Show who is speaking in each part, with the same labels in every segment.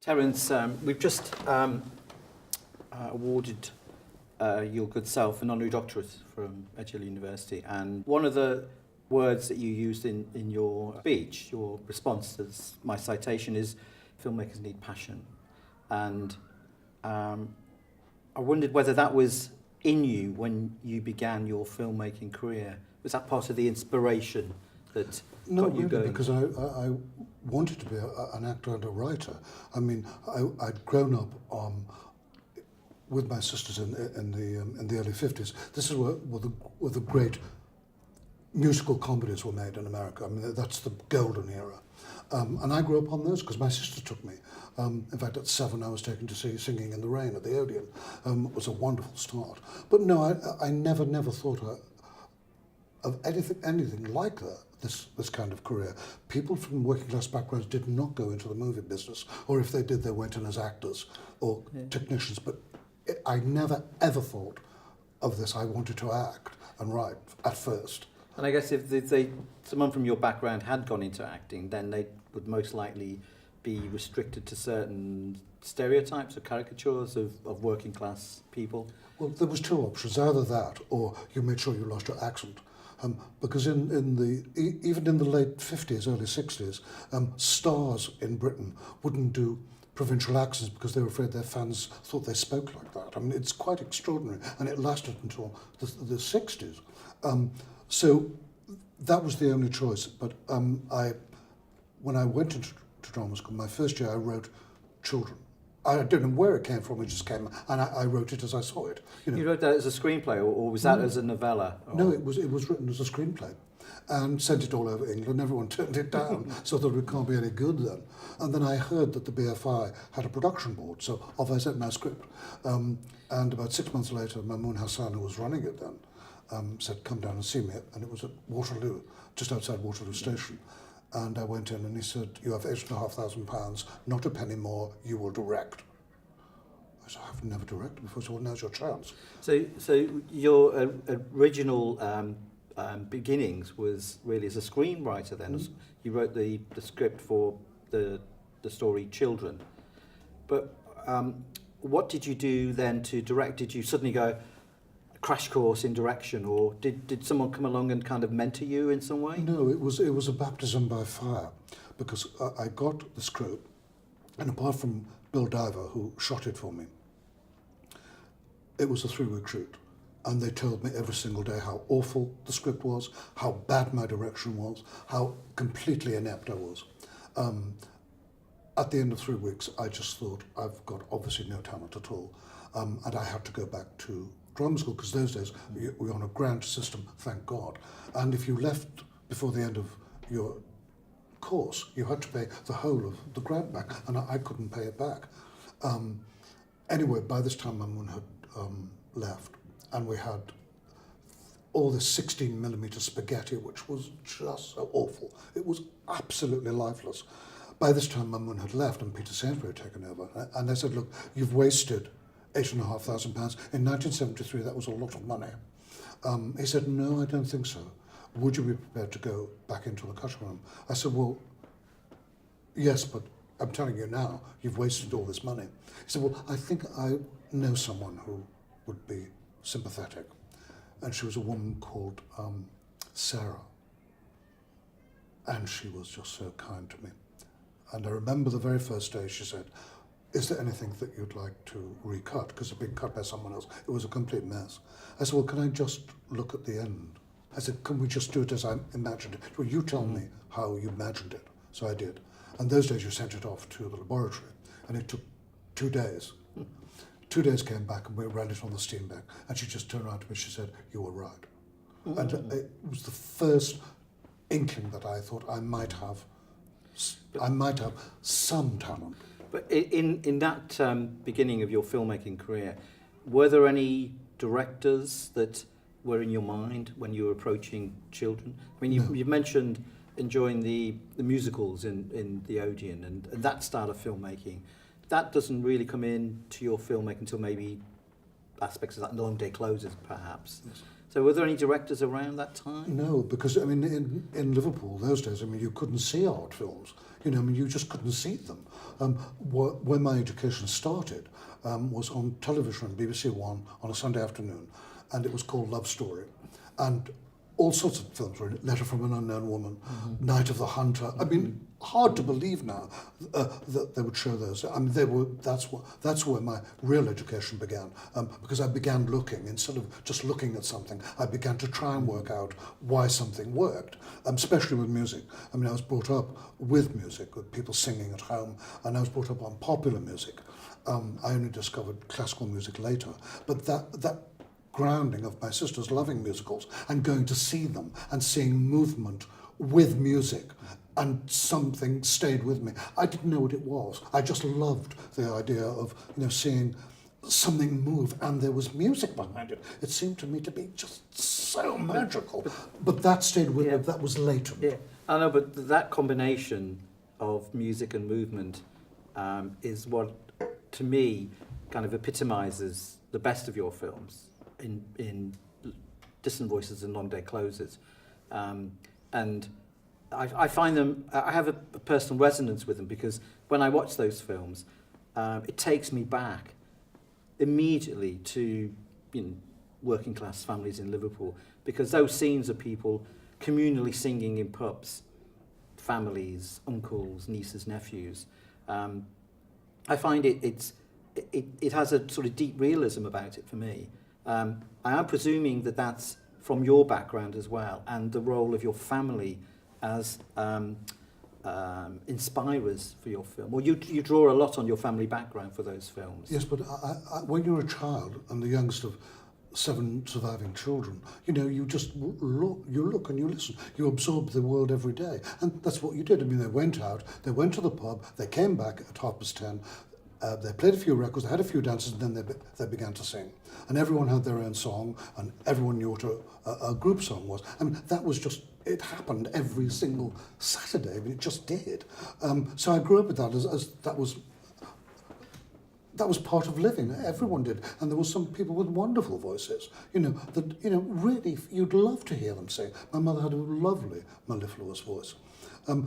Speaker 1: Terence, we've just awarded your good self an honorary doctorate from Edge Hill University, and one of the words that you used in your speech, your response as my citation, is filmmakers need passion. And I wondered whether that was in you when you began your filmmaking career. Was that part of the inspiration that got you going?
Speaker 2: No, because I wanted to be an actor and a writer. I mean, I'd grown up with my sisters in the early 50s. This is where the great musical comedies were made in America. I mean, that's the golden era. And I grew up on those because my sister took me. In fact, at 7, I was taken to see Singing in the Rain at the Odeon. It was a wonderful start. But no, I never thought of anything like that, this kind of career. People from working class backgrounds did not go into the movie business, or if they did, they went in as actors or technicians. But I never ever thought of this. I wanted to act and write at first.
Speaker 1: And I guess if someone from your background had gone into acting, then they would most likely be restricted to certain stereotypes or caricatures of working class people.
Speaker 2: Well, there was 2 options: either that, or you made sure you lost your accent. Because even in the late 50s, early 60s, stars in Britain wouldn't do provincial accents because they were afraid their fans thought they spoke like that. I mean, it's quite extraordinary, and it lasted until the 60s. So that was the only choice. But when I went into drama school, my first year I wrote children. I don't know where it came from, it just came, and I wrote it as I saw it.
Speaker 1: You wrote that as a screenplay, or was that as a novella? Or?
Speaker 2: No, it was written as a screenplay, and sent it all over England. Everyone turned it down, so that it can't be any good then. And then I heard that the BFI had a production board, so off I sent my script. And about 6 months later, Mamoon Hassan, who was running it then, said, "Come down and see me," and it was at Waterloo, just outside Waterloo Station. And I went in and he said, "You have £8,500, not a penny more, you will direct." I said, "I've never directed before." So, "Well, now's your chance."
Speaker 1: So your original beginnings was really as a screenwriter then. You wrote the script for the story Children. But what did you do then to direct? Did you suddenly go, crash course in direction, or did someone come along and kind of mentor you in some way?
Speaker 2: No, it was a baptism by fire, because I got the script, and apart from Bill Diver, who shot it for me, it was a 3-week shoot, and they told me every single day how awful the script was, how bad my direction was, how completely inept I was. At the end of 3 weeks, I just thought, I've got obviously no talent at all, and I had to go back to drama school, because those days we were on a grant system, thank God. And if you left before the end of your course, you had to pay the whole of the grant back, and I couldn't pay it back. Anyway, by this time Mamoon had left, and we had all this 16mm spaghetti, which was just so awful. It was absolutely lifeless. By this time Mamoon had left and Peter Sainsbury had taken over, and they said, "Look, you've wasted £8,500. In 1973, that was a lot of money." He said, "No, I don't think so. Would you be prepared to go back into the cutting room?" I said, "Well, yes, but I'm telling you now, you've wasted all this money." He said, "Well, I think I know someone who would be sympathetic." And she was a woman called Sarah. And she was just so kind to me. And I remember the very first day she said, "Is there anything that you'd like to recut? Because it's been cut by someone else." It was a complete mess. I said, "Well, can I just look at the end?" I said, "Can we just do it as I imagined it?" "Well, you tell me how you imagined it." So I did. And those days you sent it off to the laboratory, and it took 2 days. 2 days came back, and we ran it on the steam bank. And she just turned around to me, she said, "You were right." And it was the first inkling that I thought I might have some talent.
Speaker 1: But in that beginning of your filmmaking career, were there any directors that were in your mind when you were approaching Children? I mean, you've mentioned enjoying the musicals in the Odeon and that style of filmmaking. That doesn't really come into your filmmaking until maybe aspects of that Long Day Closes, perhaps. Yes. So were there any directors around that time?
Speaker 2: No, because I mean, in Liverpool those days, I mean, you couldn't see art films. You know, I mean, you just couldn't see them. Where my education started was on television, BBC One, on a Sunday afternoon, and it was called Love Story. And all sorts of films were in it. Letter from an Unknown Woman, Night of the Hunter. I mean, hard to believe now that they would show those. I mean, that's where my real education began, because I began looking, instead of just looking at something, I began to try and work out why something worked, especially with music. I mean, I was brought up with music, with people singing at home, and I was brought up on popular music. I only discovered classical music later, but that grounding of my sisters loving musicals and going to see them and seeing movement with music, and something stayed with me. I didn't know what it was. I just loved the idea of, you know, seeing something move and there was music behind it. It seemed to me to be just so magical. But that stayed with me. That was latent.
Speaker 1: Yeah, I know, but that combination of music and movement is what, to me, kind of epitomizes the best of your films in Distant Voices and Long Day Closes. And I find them, I have a personal resonance with them, because when I watch those films, it takes me back immediately to, you know, working class families in Liverpool, because those scenes of people communally singing in pubs, families, uncles, nieces, nephews. I find it has a sort of deep realism about it for me. I am presuming that that's from your background as well, and the role of your family as inspirers for your film. Or you draw a lot on your family background for those films.
Speaker 2: Yes, but when you're a child and the youngest of 7 surviving children, you know, you just look and you listen. You absorb the world every day. And that's what you did. I mean, they went out, they went to the pub, they came back at 10:30, they played a few records, they had a few dances, and then they began to sing. And everyone had their own song, and everyone knew what a group song was. I mean, that was just, it happened every single Saturday. I mean, it just did. So I grew up with that as that was part of living. Everyone did. And there were some people with wonderful voices, you know, that, you know, really, you'd love to hear them sing. My mother had a lovely, mellifluous voice.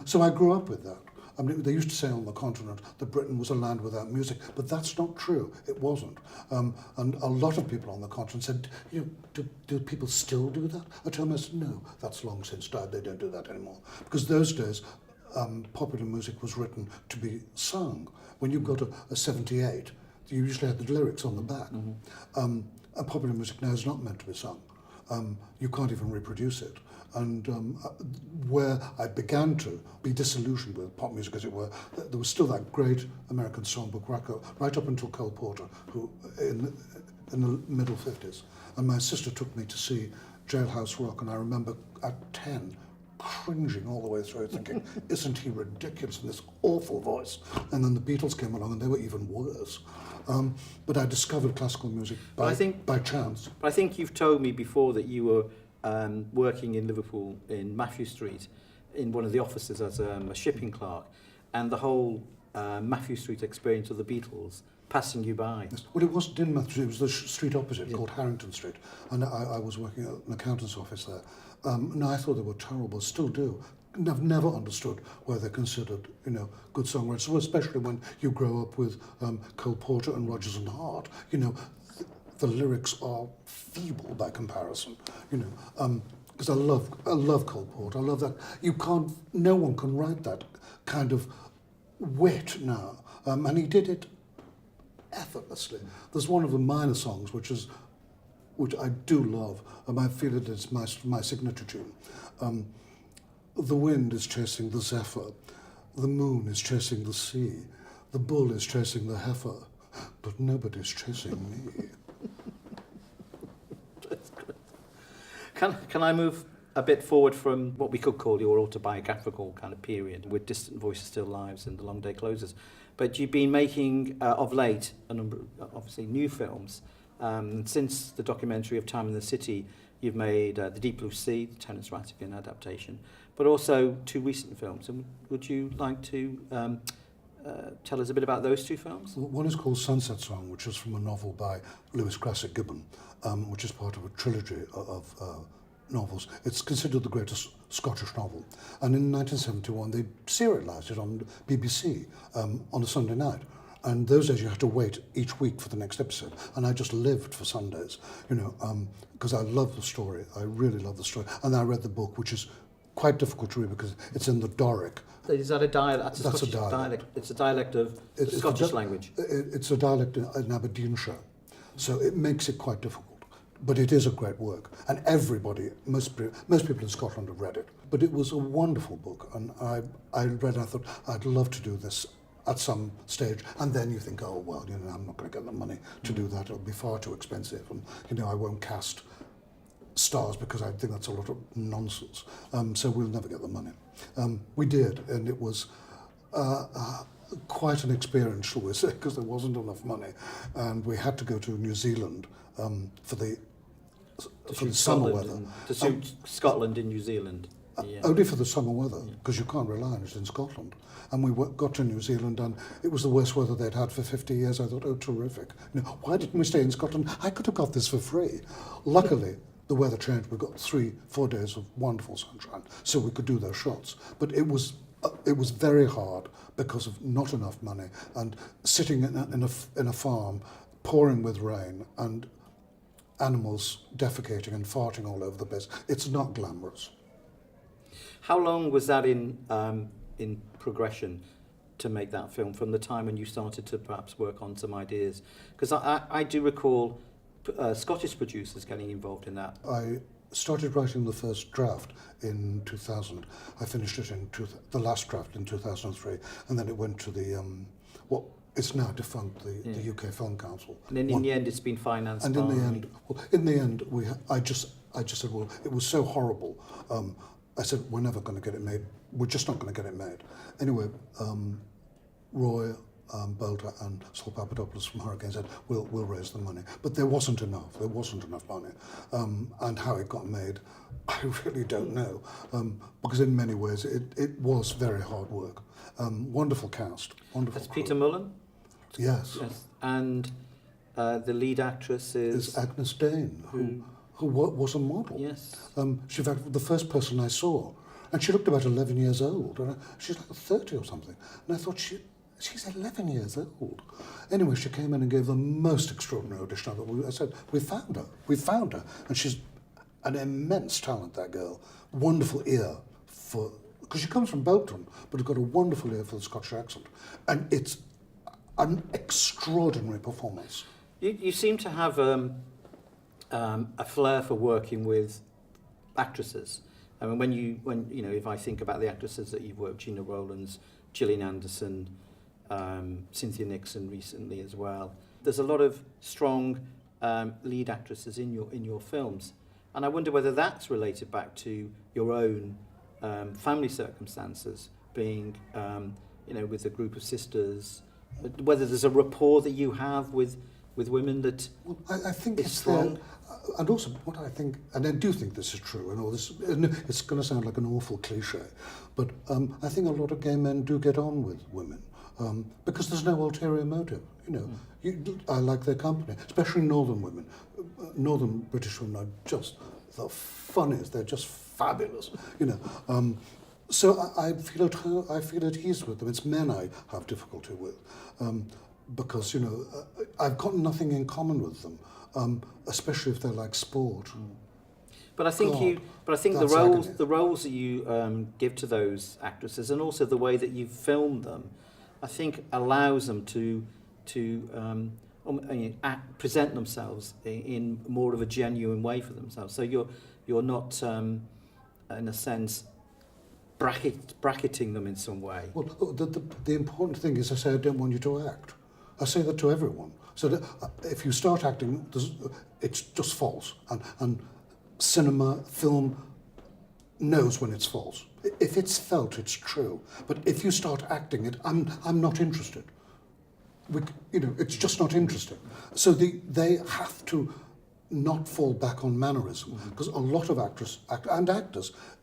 Speaker 2: So I grew up with that. I mean, they used to say on the continent that Britain was a land without music, but that's not true. It wasn't. And a lot of people on the continent said, you know, do people still do that? I told them, I said, no, that's long since died. They don't do that anymore. Because those days, popular music was written to be sung. When you got a 78, you usually had the lyrics on the back. And popular music now is not meant to be sung. You can't even reproduce it. And where I began to be disillusioned with pop music, as it were, there was still that great American songbook record, right up until Cole Porter, who in the middle 50s. And my sister took me to see Jailhouse Rock, and I remember at 10, cringing all the way through, thinking, isn't he ridiculous in this awful voice? And then the Beatles came along, and they were even worse. But I discovered classical music by chance.
Speaker 1: But I think you've told me before that you were working in Liverpool in Matthew Street in one of the offices as a shipping clerk, and the whole Matthew Street experience of the Beatles passing you by.
Speaker 2: Yes. Well, it wasn't in Matthew Street, it was the street opposite, called Harrington Street, and I was working at an accountant's office there. No, I thought they were terrible, still do. I've never understood why they're considered, you know, good songwriters, so especially when you grow up with Cole Porter and Rodgers and Hart. You know, the lyrics are feeble by comparison. You know, because I love Cole Porter. I love that. No one can write that kind of wit now, and he did it effortlessly. There's one of the minor songs which I do love, and I feel it is my signature tune. The wind is chasing the zephyr, the moon is chasing the sea, the bull is chasing the heifer, but nobody's chasing me.
Speaker 1: Can I move a bit forward from what we could call your autobiographical kind of period, with Distant Voices Still Lives and The Long Day Closes? But you've been making, of late, a number of, obviously, new films. Since the documentary of Time in the City, you've made The Deep Blue Sea, the Terence Rattigan adaptation, but also 2 recent films. And would you like to tell us a bit about those 2 films?
Speaker 2: One is called Sunset Song, which is from a novel by Lewis Grassic Gibbon, which is part of a trilogy of novels. It's considered the greatest Scottish novel. And in 1971, they serialised it on BBC on a Sunday night. And those days you had to wait each week for the next episode. And I just lived for Sundays, because I love the story. I really love the story. And I read the book, which is quite difficult to read because it's in the Doric.
Speaker 1: Is that a dialect?
Speaker 2: That's a dialect.
Speaker 1: It's a dialect of the Scottish language.
Speaker 2: It's a dialect in Aberdeenshire, so it makes it quite difficult. But it is a great work, and everybody, most people in Scotland have read it. But it was a wonderful book, and I read it, I thought, I'd love to do this at some stage. And then you think, oh, well, I'm not going to get the money to do that. It'll be far too expensive, and, I won't cast stars because I think that's a lot of nonsense. So we'll never get the money. We did, and it was quite an experience, shall we say, because there wasn't enough money, and we had to go to New Zealand for the summer weather.
Speaker 1: To suit Scotland in New Zealand. Yeah.
Speaker 2: Only for the summer weather, because you can't rely on it in Scotland. And we got to New Zealand, and it was the worst weather they'd had for 50 years. I thought, oh, terrific. Why didn't we stay in Scotland? I could have got this for free. Luckily, the weather changed. We got 3-4 days of wonderful sunshine, so we could do those shots. But it was very hard because of not enough money and sitting in a farm, pouring with rain, and animals defecating and farting all over the place. It's not glamorous.
Speaker 1: How long was that in progression to make that film, from the time when you started to perhaps work on some ideas? Because I do recall Scottish producers getting involved in that.
Speaker 2: I started writing the first draft in 2000. I finished it the last draft in 2003, and then it went to the what is now defunct, the UK Film Council.
Speaker 1: And then in the end, it's been financed.
Speaker 2: And in the end, I just said, well, it was so horrible. I said, we're never going to get it made. We're just not going to get it made. Anyway, Roy Bolter and Saul Papadopoulos from Hurricane said, we'll raise the money. But there wasn't enough. There wasn't enough money. And how it got made, I really don't know. Because in many ways, it was very hard work. Wonderful cast. Wonderful.
Speaker 1: That's Peter Mullen?
Speaker 2: Yes.
Speaker 1: And the lead actress is
Speaker 2: Agnes Dane, who was a model.
Speaker 1: Yes.
Speaker 2: She, in fact, the first person I saw, and she looked about 11 years old. And she's like 30 or something. And I thought, she's 11 years old. Anyway, she came in and gave the most extraordinary audition. I said, we found her. And she's an immense talent, that girl. Wonderful ear because she comes from Bolton, but has got a wonderful ear for the Scottish accent. And it's an extraordinary performance.
Speaker 1: You seem to have a flair for working with actresses. I mean, when if I think about the actresses that you've worked, Gina Rowlands, Gillian Anderson, Cynthia Nixon recently as well. There's a lot of strong lead actresses in your films, and I wonder whether that's related back to your own family circumstances, being with a group of sisters. Whether there's a rapport that you have with women that
Speaker 2: I think
Speaker 1: it's strong.
Speaker 2: And also, what I think, and I do think this is true, and all this, it's going to sound like an awful cliche, but I think a lot of gay men do get on with women because there's no ulterior motive. I like their company, especially northern women. Northern British women are just the funniest. They're just fabulous. So I feel at ease with them. It's men I have difficulty with. Because I've got nothing in common with them, especially if they like sport.
Speaker 1: But I think the roles that you give to those actresses, and also the way that you film them, I think allows them to present themselves in more of a genuine way for themselves. So you're not in a sense bracketing them in some way.
Speaker 2: Well, the important thing is I say I don't want you to act. I say that to everyone. So that if you start acting, it's just false. And cinema, film knows when it's false. If it's felt, it's true. But if you start acting it, I'm not interested. It's just not interesting. So they have to not fall back on mannerism, because a lot of actors,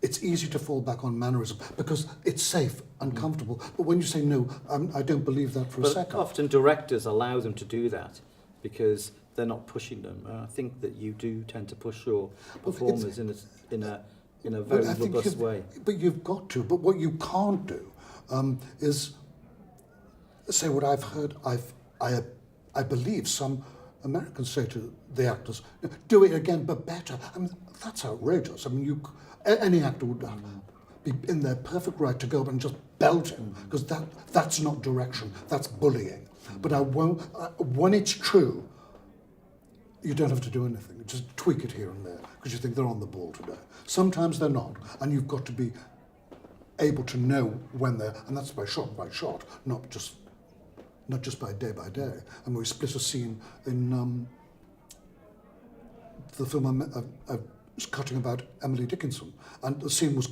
Speaker 2: it's easy to fall back on mannerism because it's safe and comfortable. But when you say, no, I don't believe that for a second.
Speaker 1: Often directors allow them to do that because they're not pushing them. I think that you do tend to push your
Speaker 2: Well,
Speaker 1: performers in a very
Speaker 2: I think
Speaker 1: robust way.
Speaker 2: But you've got to. But what you can't do is say what I've heard. I believe some Americans say to the actors, "Do it again, but better." I mean, that's outrageous. I mean, any actor would be in their perfect right to go up and just belt him, because that's not direction. That's bullying. But I won't. When it's true, you don't have to do anything. Just tweak it here and there because you think they're on the ball today. Sometimes they're not, and you've got to be able to know when they're, and that's by shot, not just by day. And we split a scene in the film I was cutting about Emily Dickinson, and the scene was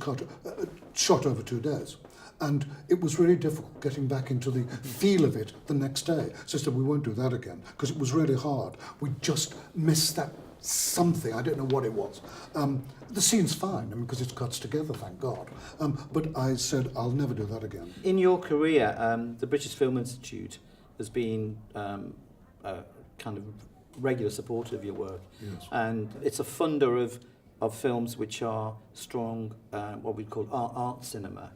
Speaker 2: shot over 2 days. And it was really difficult getting back into the feel of it the next day. So I said, we won't do that again, because it was really hard. We just missed that something. I don't know what it was. The scene's fine, because it cuts together, thank God. But I said, I'll never do that again.
Speaker 1: In your career, the British Film Institute has been a kind of regular supporter of your work.
Speaker 2: Yes.
Speaker 1: And it's a funder of films which are strong, what we call art cinema.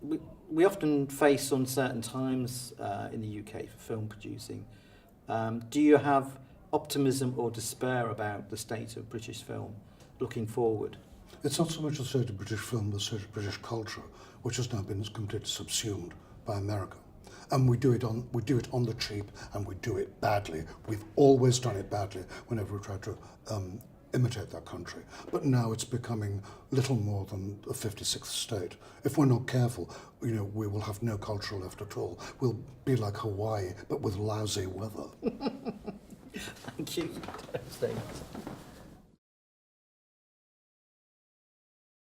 Speaker 1: We often face uncertain times in the UK for film producing. Do you have optimism or despair about the state of British film looking forward?
Speaker 2: It's not so much the state of British film, but the state of British culture, which has now been completely subsumed by America. And we do it on the cheap, and we do it badly. We've always done it badly whenever we try to imitate that country. But now it's becoming little more than a 56th state. If we're not careful, we will have no culture left at all. We'll be like Hawaii, but with lousy weather.
Speaker 1: Thank you.